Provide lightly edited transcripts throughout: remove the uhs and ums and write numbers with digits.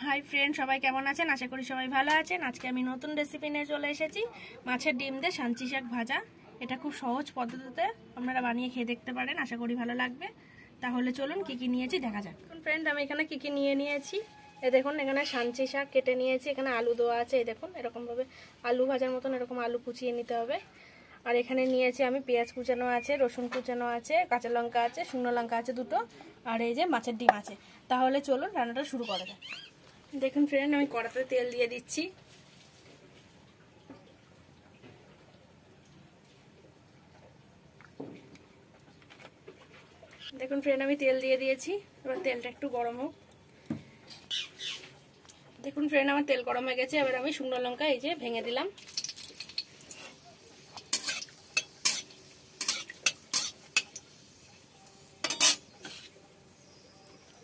Hi friend, সবাই কেমন আছেন? আশা করি সবাই ভালো আছেন। আজকে আমি নতুন রেসিপি নিয়ে চলে এসেছি, মাছের ডিম দিয়ে সাঞ্চি শাক ভাজা। এটা খুব সহজ পদ্ধতিতে আপনারা বানিয়ে খেয়ে দেখতে পারেন, আশা করি ভালো লাগবে। তাহলে চলুন কি কি নিয়েছি দেখা যাক। ফ্রেন্ড, আমি এখানে কি কি নিয়েছি এই দেখুন। এখানে সাঞ্চি শাক কেটে নিয়েছি, এখানে আলু দেওয়া আছে। এই দেখুন, এরকমভাবে আলু ভাজার মতন এরকম আলু কুচিয়ে নিতে হবে। আর এখানে নিয়েছি আমি পেঁয়াজ কুচানো আছে, রসুন কুচানো আছে, কাঁচা লঙ্কা আছে, শুকনো লঙ্কা আছে দুটো, আর এই যে মাছের ডিম আছে। তাহলে চলুন রান্নাটা শুরু করা যাক। দেখুন ফ্রেন্ড, আমি কড়াতে তেল দিয়ে দিচ্ছি। দেখুন ফ্রেন্ড, আমি তেল দিয়ে দিয়েছি। এবার তেলটা একটু গরম হোক। দেখুন ফ্রেন্ড, আমার তেল গরম হয়ে গেছে। এবার আমি শুকনো লঙ্কা এই যে ভেঙে দিলাম।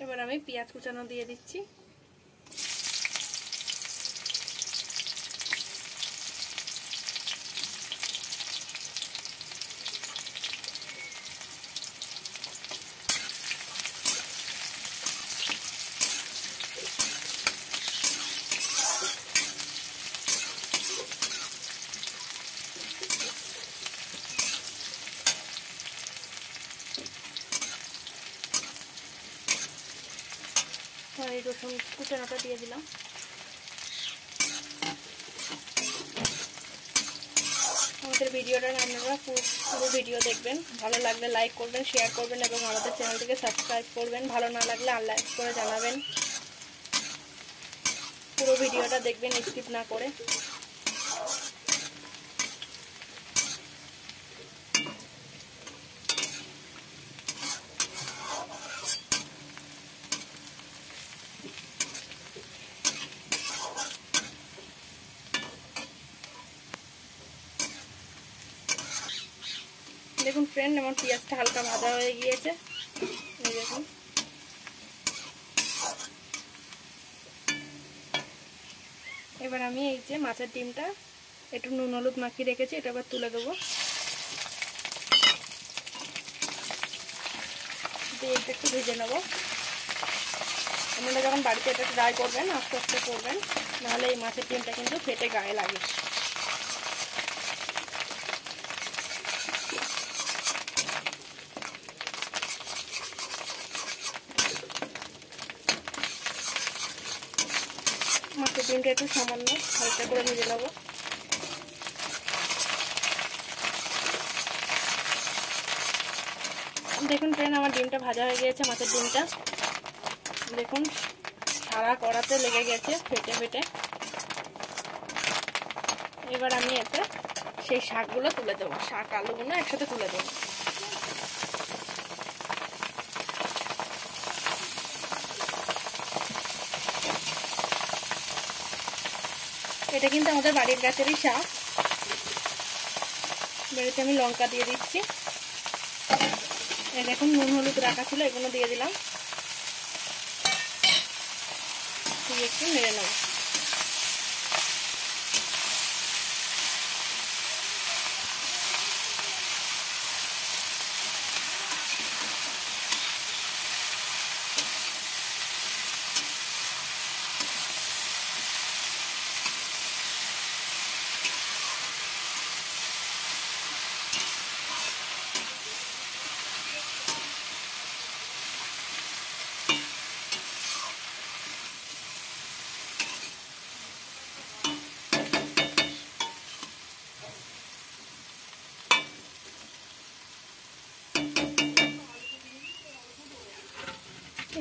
এবার আমি পেঁয়াজ কুচানো দিয়ে দিচ্ছি। এই রসুন কুচানোটা দিয়ে দিলাম। আমাদের ভিডিওটা আপনারা পুরো ভিডিও দেখবেন। ভালো লাগলে লাইক করবেন, শেয়ার করবেন এবং আমাদের চ্যানেলটিকে সাবস্ক্রাইব করবেন। ভালো না লাগলে আনলাইক করে জানাবেন। পুরো ভিডিওটা দেখবেন, স্কিপ না করে। দেখুন ফ্রেন্ড, আমার পেঁয়াজটা হালকা ভাজা হয়ে গিয়েছে। এই দেখুন, এবার আমি এই যে মাছের ডিমটা একটু নুন হলুদ মাখিয়ে রেখেছি, এটা এবার তুলে দেবো। দিয়ে একটু ভেজে নেবো। আপনারা যখন বাড়িতে এটা ট্রাই করবেন, আস্তে আস্তে করবেন, নাহলে এই মাছের ডিমটা কিন্তু ফেটে গায়ে লাগে। মাছের ডিমটা একটু সামান্য হালকা করে ভেজে নেবো। দেখুন ফ্রেন্ড, আমার ডিমটা ভাজা হয়ে গিয়েছে। মাছের ডিমটা দেখুন সারা কড়াতে লেগে গেছে, ফেটে ফেটে। এবার আমি এতে সেই শাকগুলো তুলে দেবো, শাক আলুগুলো একসাথে তুলে দেবো। এটা কিন্তু আমাদের বাড়ির গাছেরই শাক। বেড়েতে আমি লঙ্কা দিয়ে দিচ্ছি। দেখুন নুন হলুদ রাখা ছিল, এগুলো দিয়ে দিলাম। দিয়ে একটু নেড়ে নেব।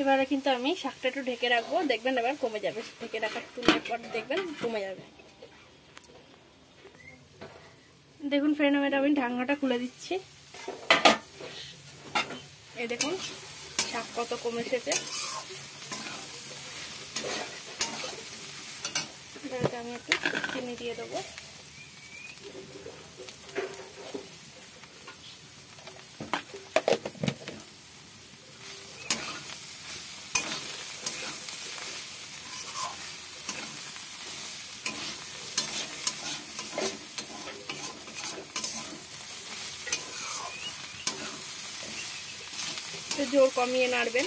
এবারে কিন্তু আমি শাকটা একটু ঢেকে রাখবো, দেখবেন এবার কমে যাবে। ঢেকে রাখার তুলে পর দেখবেন কমে যাবে। দেখুন ফ্রেন্ড, আমি ঢাকনাটা খুলে দিচ্ছি। এই দেখুন শাক কত কমে এসেছে। এবারে আমি একটু চিনি দিয়ে দেবো। জোর কমিয়ে নাড়বেন।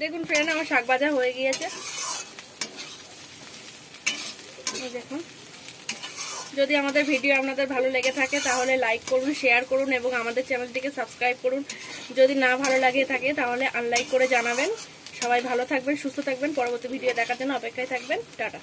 দেখুন ফ্রেন্ড, আমার শাক ভাজা হয়ে গিয়েছে। দেখুন, যদি আমাদের ভিডিও আপনাদের ভালো লেগে থাকে তাহলে লাইক করুন, শেয়ার করুন এবং আমাদের চ্যানেলটিকে সাবস্ক্রাইব করুন। যদি না ভালো লাগে থাকে তাহলে আনলাইক করে জানাবেন। সবাই ভালো থাকবেন, সুস্থ থাকবেন। পরবর্তী ভিডিও দেখার জন্য অপেক্ষায় থাকবেন। টাটা।